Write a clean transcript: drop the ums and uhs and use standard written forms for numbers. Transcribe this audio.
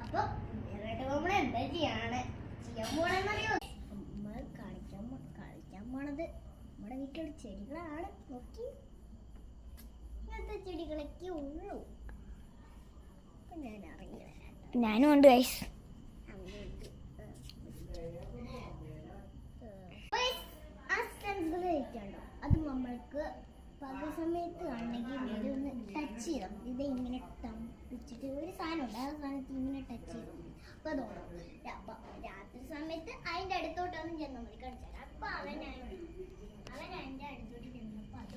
അപ്പൊ നമ്മൾ എന്താ ചെയ്യാൻ പോണെന്നറിയോ? നമ്മൾ കളിക്കാൻ പോണത് നമ്മുടെ വീട്ടിലുള്ള ചെടികളാണ്. നോക്കി, ഇങ്ങനത്തെ ചെടികളൊക്കെ ഉള്ളൂ. ഞാൻ അറിയില്ല, ഞാനും ഉണ്ട് ഗൈസ്. അത് നമ്മൾക്ക് പകൽ സമയത്ത് ആണെങ്കിൽ ഇതൊന്ന് ടച്ച് ചെയ്താൽ ഇത് ഇങ്ങനെ വെച്ചിട്ട് ഒരു സാധനം ഉണ്ട്. ആ സാധനത്തിൽ ഇങ്ങനെ ടച്ച് ചെയ്തു അപ്പൊ അതോണം. അപ്പൊ രാത്രി സമയത്ത് അതിന്റെ അടുത്തോട്ടൊന്നും ചെന്നാൽ മതി, കളിച്ചാൽ. അപ്പൊ അവൻ അതിന്റെ അടുത്തോട്ട് ചെന്നപ്പോ അത്